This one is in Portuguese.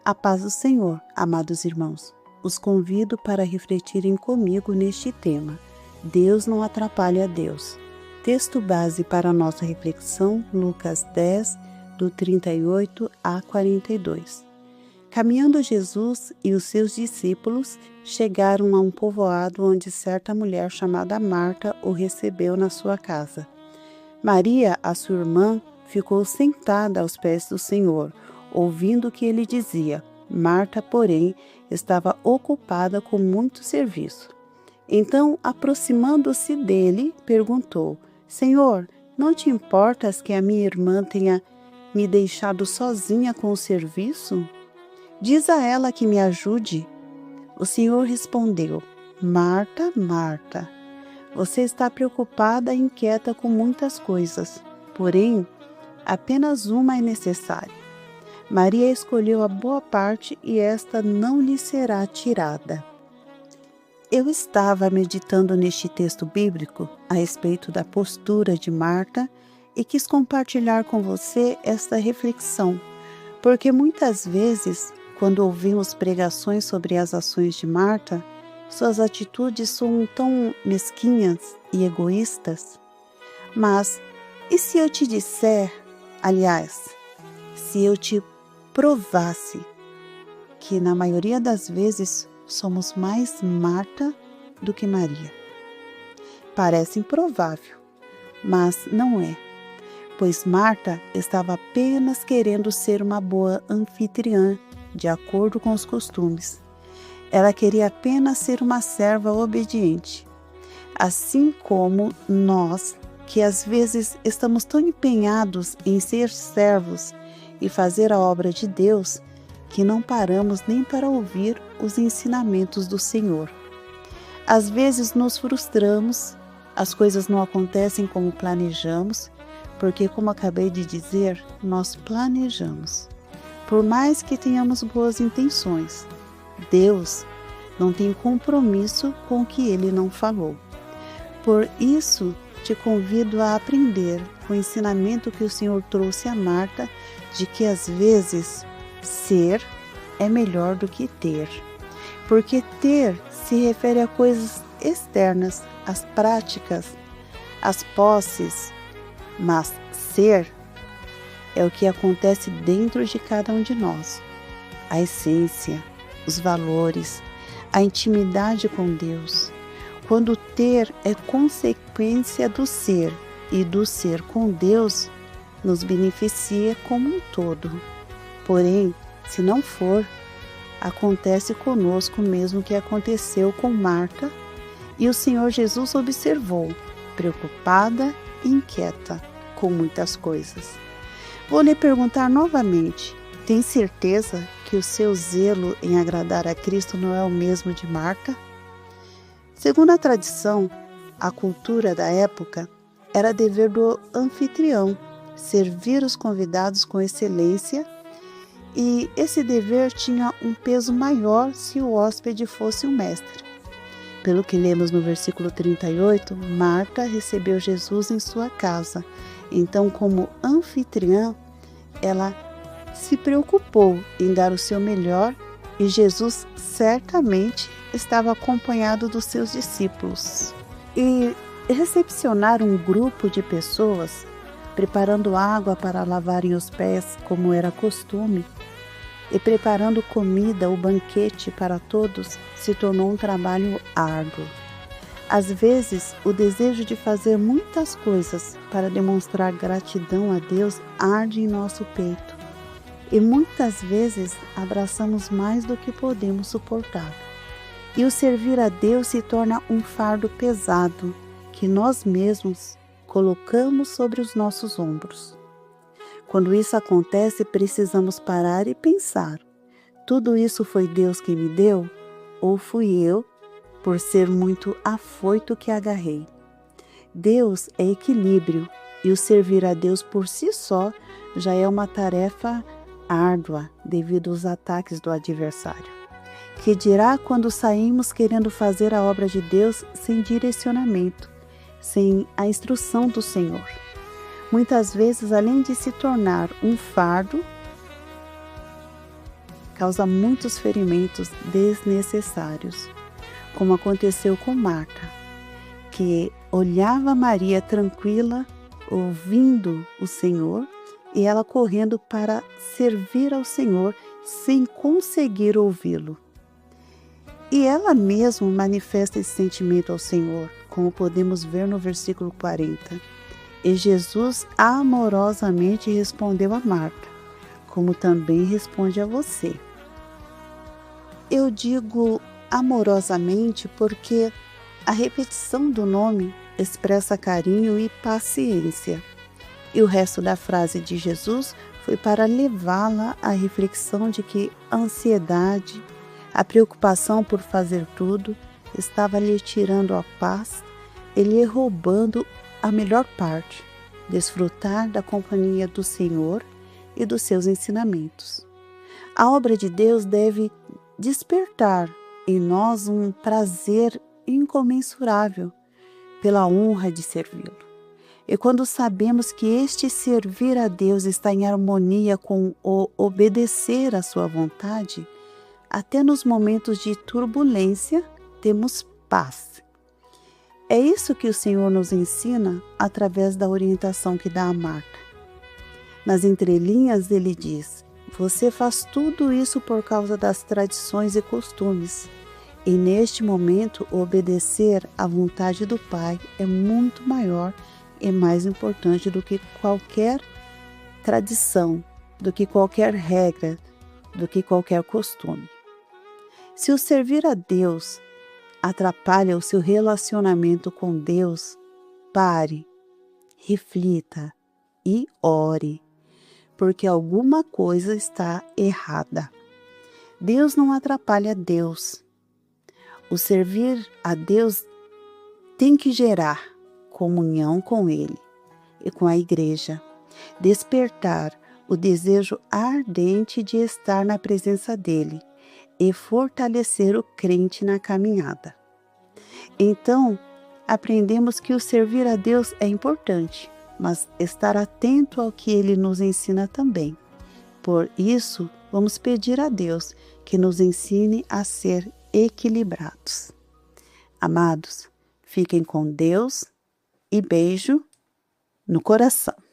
A paz do Senhor, amados irmãos. Os convido para refletirem comigo neste tema. Deus não atrapalha Deus. Texto base para a nossa reflexão, Lucas 10, do 38 a 42. Caminhando Jesus e os seus discípulos chegaram a um povoado onde certa mulher chamada Marta o recebeu na sua casa. Maria, a sua irmã, ficou sentada aos pés do Senhor, ouvindo o que ele dizia. Marta, porém, estava ocupada com muito serviço. Então, aproximando-se dele, perguntou: Senhor, não te importas que a minha irmã tenha me deixado sozinha com o serviço? Diz a ela que me ajude. O Senhor respondeu: Marta, Marta, você está preocupada e inquieta com muitas coisas, porém, apenas uma é necessária. Maria escolheu a boa parte e esta não lhe será tirada. Eu estava meditando neste texto bíblico a respeito da postura de Marta e quis compartilhar com você esta reflexão, porque muitas vezes, quando ouvimos pregações sobre as ações de Marta, suas atitudes são tão mesquinhas e egoístas. Mas, e se eu te disser, se eu te provasse que na maioria das vezes somos mais Marta do que Maria? Parece improvável, mas não é, pois Marta estava apenas querendo ser uma boa anfitriã, de acordo com os costumes. Ela queria apenas ser uma serva obediente. Assim como nós, que às vezes estamos tão empenhados em ser servos e fazer a obra de Deus, que não paramos nem para ouvir os ensinamentos do Senhor. Às vezes nos frustramos, as coisas não acontecem como planejamos, porque, como acabei de dizer, nós planejamos. Por mais que tenhamos boas intenções, Deus não tem compromisso com o que Ele não falou. Por isso, te convido a aprender o ensinamento que o Senhor trouxe a Marta, de que às vezes ser é melhor do que ter. Porque ter se refere a coisas externas, às práticas, às posses, mas ser é o que acontece dentro de cada um de nós. A essência, os valores, a intimidade com Deus. Quando ter é consequência do ser e do ser com Deus, nos beneficia como um todo. Porém, se não for, acontece conosco mesmo que aconteceu com Marta, e o Senhor Jesus observou, preocupada e inquieta com muitas coisas. Vou lhe perguntar novamente: tem certeza que o seu zelo em agradar a Cristo não é o mesmo de Marta? Segundo a tradição, a cultura da época, era dever do anfitrião servir os convidados com excelência, e esse dever tinha um peso maior se o hóspede fosse um mestre. Pelo que lemos no versículo 38, Marta recebeu Jesus em sua casa. Então, como anfitriã, ela se preocupou em dar o seu melhor, e Jesus certamente estava acompanhado dos seus discípulos. E recepcionar um grupo de pessoas, preparando água para lavarem os pés, como era costume, e preparando comida, o banquete para todos, se tornou um trabalho árduo. Às vezes, o desejo de fazer muitas coisas para demonstrar gratidão a Deus arde em nosso peito, e muitas vezes abraçamos mais do que podemos suportar. E o servir a Deus se torna um fardo pesado que nós mesmos colocamos sobre os nossos ombros. Quando isso acontece, precisamos parar e pensar: tudo isso foi Deus que me deu? Ou fui eu, por ser muito afoito, que agarrei? Deus é equilíbrio, e o servir a Deus por si só já é uma tarefa árdua devido aos ataques do adversário. Que dirá quando saímos querendo fazer a obra de Deus sem direcionamento, sem a instrução do Senhor? Muitas vezes, além de se tornar um fardo, causa muitos ferimentos desnecessários, como aconteceu com Marta, que olhava Maria tranquila, ouvindo o Senhor, e ela correndo para servir ao Senhor sem conseguir ouvi-lo. E ela mesma manifesta esse sentimento ao Senhor, como podemos ver no versículo 40. E Jesus amorosamente respondeu a Marta, como também responde a você. Eu digo amorosamente porque a repetição do nome expressa carinho e paciência. E o resto da frase de Jesus foi para levá-la à reflexão de que a ansiedade, a preocupação por fazer tudo, estava lhe tirando a paz e lhe roubando a melhor parte, desfrutar da companhia do Senhor e dos seus ensinamentos. A obra de Deus deve despertar em nós um prazer incomensurável pela honra de servi-lo. E quando sabemos que este servir a Deus está em harmonia com o obedecer à sua vontade, até nos momentos de turbulência temos paz. É isso que o Senhor nos ensina através da orientação que dá a Marta. Nas entrelinhas ele diz: você faz tudo isso por causa das tradições e costumes. E neste momento, obedecer à vontade do Pai é muito maior e mais importante do que qualquer tradição, do que qualquer regra, do que qualquer costume. Se o servir a Deus atrapalha o seu relacionamento com Deus, pare, reflita e ore, porque alguma coisa está errada. Deus não atrapalha Deus. O servir a Deus tem que gerar comunhão com Ele e com a igreja, despertar o desejo ardente de estar na presença dEle e fortalecer o crente na caminhada. Então, aprendemos que o servir a Deus é importante, mas estar atento ao que Ele nos ensina também. Por isso, vamos pedir a Deus que nos ensine a ser equilibrados. Amados, fiquem com Deus e beijo no coração.